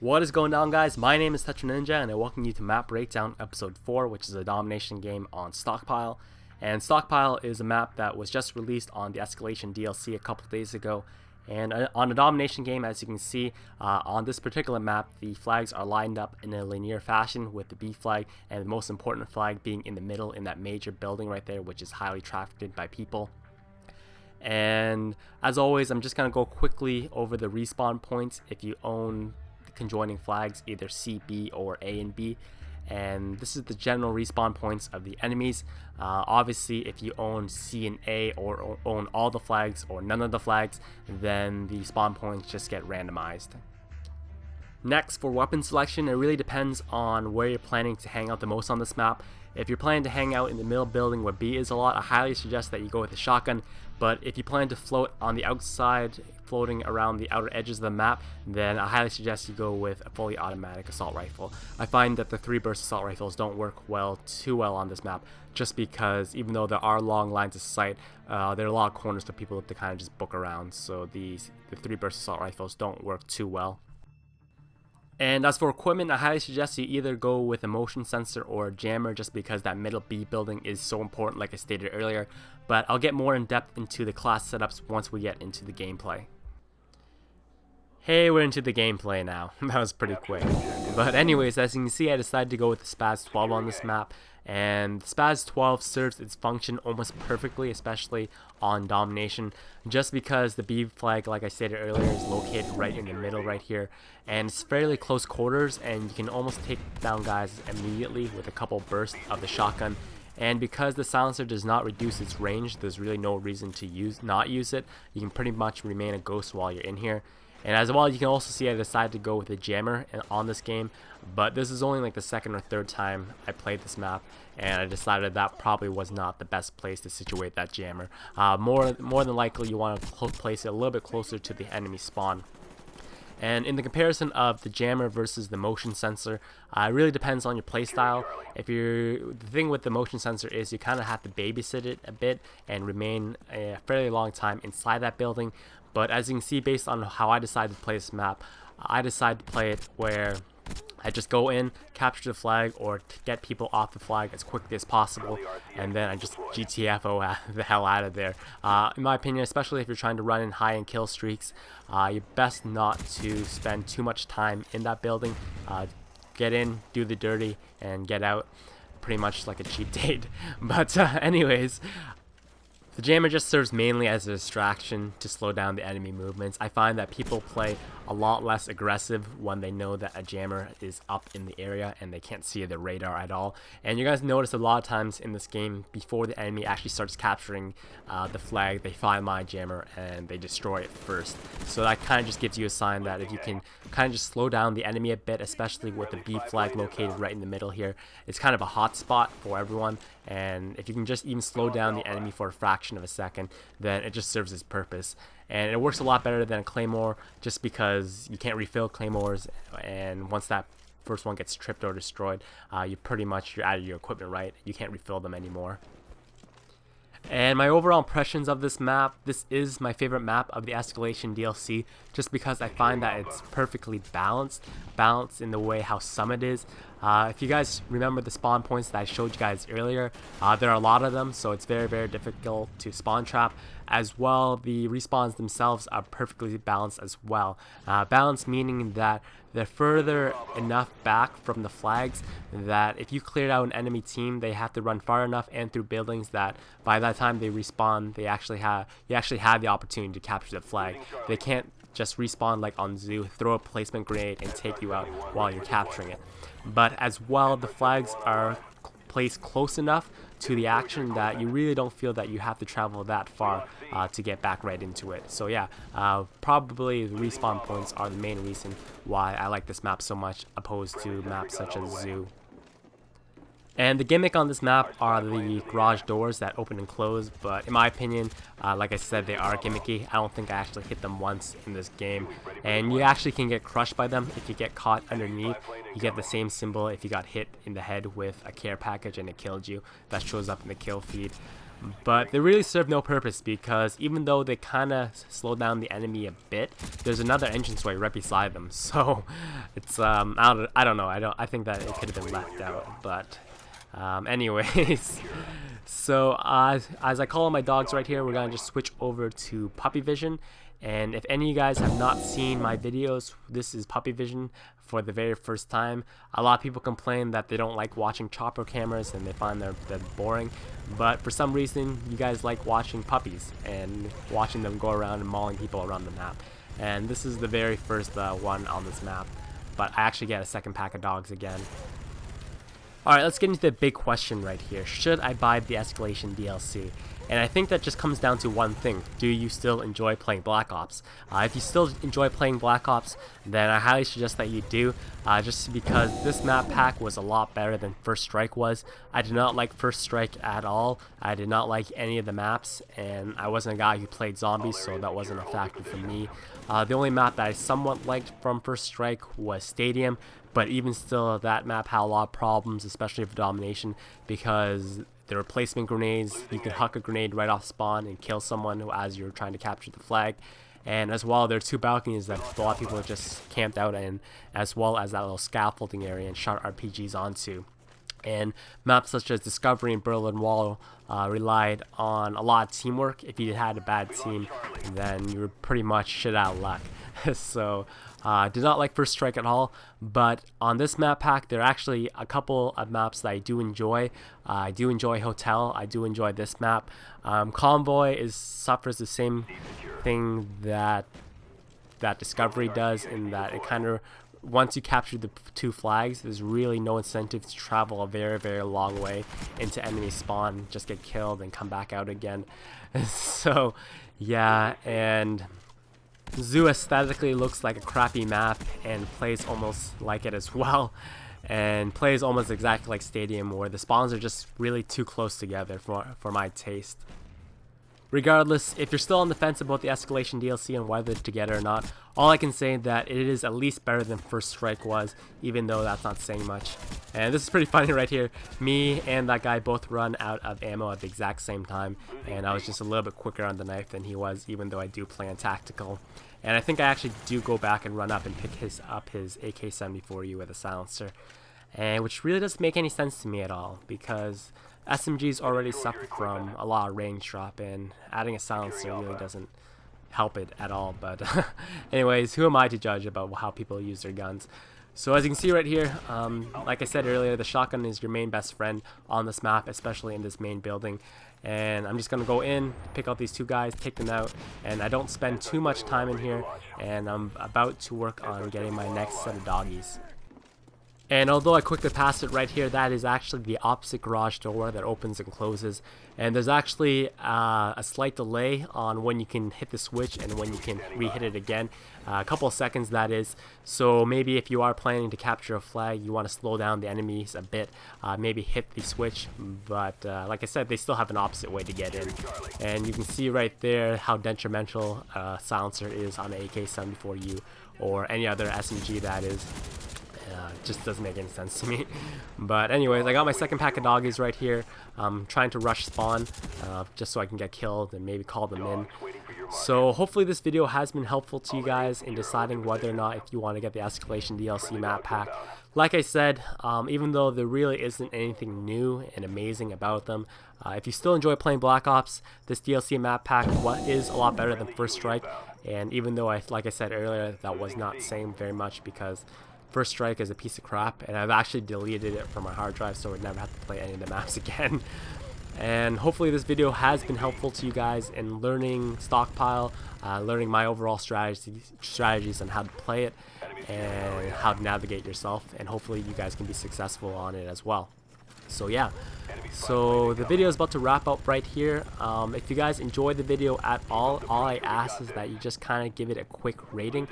What is going on, guys? My name is TetraNinja and I welcome you to Map Breakdown Episode 4, which is a domination game on Stockpile. And Stockpile is a map that was just released on the Escalation DLC a couple days ago. And on a domination game, as you can see, on this particular map, the flags are lined up in a linear fashion, with the B flag and the most important flag being in the middle in that major building right there, which is highly trafficked by people. And as always, I'm just going to go quickly over the respawn points if you own conjoining flags, either C, B, or A and B. And this is the general respawn points of the enemies. Obviously, if you own C and A, or own all the flags or none of the flags, then the spawn points just get randomized. Next, for weapon selection, it really depends on where you're planning to hang out the most on this map. If you're planning to hang out in the middle building where B is a lot, I highly suggest that you go with a shotgun. But if you plan to float on the outside, floating around the outer edges of the map, then I highly suggest you go with a fully automatic assault rifle. I find that the 3-burst assault rifles don't work too well on this map, just because even though there are long lines of sight, there are a lot of corners for people to kind of just book around, so the 3-burst assault rifles don't work too well. And as for equipment, I highly suggest you either go with a motion sensor or a jammer, just because that middle B building is so important, like I stated earlier. But I'll get more in depth into the class setups once we get into the gameplay. Hey, we're into the gameplay now. That was pretty quick. But anyways, as you can see, I decided to go with the Spaz 12 on this map. And the Spaz 12 serves its function almost perfectly, especially on domination, just because the B flag, like I stated earlier, is located right in the middle right here. And it's fairly close quarters, and you can almost take down guys immediately with a couple bursts of the shotgun. And because the silencer does not reduce its range, there's really no reason to not use it. You can pretty much remain a ghost while you're in here. And as well, you can also see I decided to go with a jammer on this game, but this is only like the second or third time I played this map, and I decided that probably was not the best place to situate that jammer. More than likely, you want to place it a little bit closer to the enemy spawn. And in the comparison of the jammer versus the motion sensor, it really depends on your playstyle. The thing with the motion sensor is you kind of have to babysit it a bit and remain a fairly long time inside that building. But as you can see, based on how I decided to play this map, I decided to play it where I just go in, capture the flag, or get people off the flag as quickly as possible, and then I just GTFO the hell out of there. In my opinion, especially if you're trying to run in high-end kill streaks, you're best not to spend too much time in that building. Get in, do the dirty, and get out. Pretty much like a cheat date. But anyways, the jammer just serves mainly as a distraction to slow down the enemy movements. I find that people play a lot less aggressive when they know that a jammer is up in the area and they can't see the radar at all. And you guys notice a lot of times in this game, before the enemy actually starts capturing the flag, they find my jammer and they destroy it first. So that kind of just gives you a sign that if you can kind of just slow down the enemy a bit, especially with the B flag located right in the middle here, it's kind of a hot spot for everyone. And if you can just even slow down the enemy for a fraction of a second, then it just serves its purpose. And it works a lot better than a claymore, just because you can't refill claymores, and once that first one gets tripped or destroyed, you're out of your equipment, right? You can't refill them anymore. And my overall impressions of this map, this is my favorite map of the Escalation DLC, just because I find that it's perfectly balanced in the way how some it is. If you guys remember the spawn points that I showed you guys earlier, there are a lot of them, so it's very, very difficult to spawn trap. As well, the respawns themselves are perfectly balanced as well. Balanced meaning that they're further enough back from the flags that if you cleared out an enemy team, they have to run far enough and through buildings that by that time they respawn, you actually have the opportunity to capture the flag. They can't just respawn like on Zoo, throw a placement grenade and take you out while you're capturing it. But as well, the flags are placed close enough to the action that you really don't feel that you have to travel that far to get back right into it. So yeah, probably the respawn points are the main reason why I like this map so much, opposed to maps such as Zoo. And the gimmick on this map are the garage doors that open and close, but in my opinion, like I said, they are gimmicky. I don't think I actually hit them once in this game, and you actually can get crushed by them if you get caught underneath. You get the same symbol if you got hit in the head with a care package and it killed you. That shows up in the kill feed. But they really serve no purpose, because even though they kind of slow down the enemy a bit, there's another entranceway right beside them. So It's I don't know. I think that it could have been left out, but anyways. So as I call on my dogs right here, we're gonna just switch over to puppy vision. And if any of you guys have not seen my videos, this is puppy vision for the very first time. A lot of people complain that they don't like watching chopper cameras and they find they're boring, but for some reason you guys like watching puppies and watching them go around and mauling people around the map. And this is the very first one on this map, but I actually get a second pack of dogs again. Alright, let's get into the big question right here. Should I buy the Escalation DLC? And I think that just comes down to one thing. Do you still enjoy playing Black Ops? If you still enjoy playing Black Ops, then I highly suggest that you do. Just because this map pack was a lot better than First Strike was. I did not like First Strike at all. I did not like any of the maps, and I wasn't a guy who played zombies, so that wasn't a factor for me. The only map that I somewhat liked from First Strike was Stadium, but even still, that map had a lot of problems, especially for domination, because there were placement grenades. You could huck a grenade right off spawn and kill someone as you're trying to capture the flag. And as well, there are two balconies that a lot of people just camped out in, as well as that little scaffolding area and shot RPGs onto. And maps such as Discovery and Berlin Wall relied on a lot of teamwork. If you had a bad team, then you were pretty much shit out of luck. So did not like First Strike at all, but on this map pack there are actually a couple of maps that I do enjoy. I do enjoy Hotel. I do enjoy this map. Convoy suffers the same thing that Discovery does, in that it kind of, once you capture the two flags, there's really no incentive to travel a very, very long way into enemy spawn, just get killed and come back out again. So yeah, and Zoo aesthetically looks like a crappy map and plays almost like it as well, and plays almost exactly like Stadium, where the spawns are just really too close together for my taste. Regardless, if you're still on the fence about the Escalation DLC and whether to get it or not, all I can say is that it is at least better than First Strike was, even though that's not saying much. And this is pretty funny right here. Me and that guy both run out of ammo at the exact same time, and I was just a little bit quicker on the knife than he was, even though I do play on tactical. And I think I actually do go back and run up and pick up his AK-74U with a silencer, and which really doesn't make any sense to me at all, because SMGs already suffer from a lot of range drop, and adding a silencer really doesn't help it at all. But anyways, who am I to judge about how people use their guns? So as you can see right here, like I said earlier, the shotgun is your main best friend on this map, especially in this main building. And I'm just going to go in, pick out these two guys, take them out, and I don't spend too much time in here, and I'm about to work on getting my next set of doggies. And although I quickly passed it right here, that is actually the opposite garage door that opens and closes. And there's actually a slight delay on when you can hit the switch and when you can re-hit it again. A couple of seconds, that is. So maybe if you are planning to capture a flag, you want to slow down the enemies a bit, maybe hit the switch. But like I said, they still have an opposite way to get in. And you can see right there how detrimental silencer is on the AK-74U or any other SMG that is. Just doesn't make any sense to me. But anyways, I got my second pack of doggies right here. I'm trying to rush spawn just so I can get killed and maybe call them in. So hopefully this video has been helpful to you guys in deciding whether or not if you want to get the Escalation DLC map pack. Like I said, even though there really isn't anything new and amazing about them, if you still enjoy playing Black Ops, this DLC map pack is a lot better than First Strike. And even though, like I said earlier, that was not saying very much, because First Strike is a piece of crap, and I've actually deleted it from my hard drive so I would never have to play any of the maps again. And hopefully this video has been helpful to you guys in learning Stockpile, learning my overall strategies on how to play it and how to navigate yourself, and hopefully you guys can be successful on it as well. So yeah, so the video is about to wrap up right here. If you guys enjoyed the video at all I ask is that you just kind of give it a quick rating.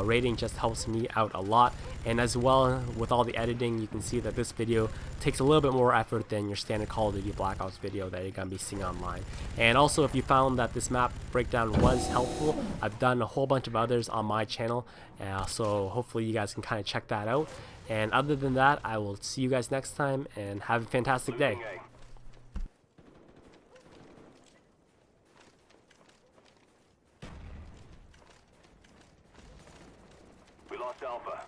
Rating just helps me out a lot, and as well with all the editing, you can see that this video takes a little bit more effort than your standard Call of Duty Black Ops video that you're going to be seeing online. And also, if you found that this map breakdown was helpful, I've done a whole bunch of others on my channel, so hopefully you guys can kind of check that out. And other than that, I will see you guys next time, and have a fantastic day. We lost Alpha.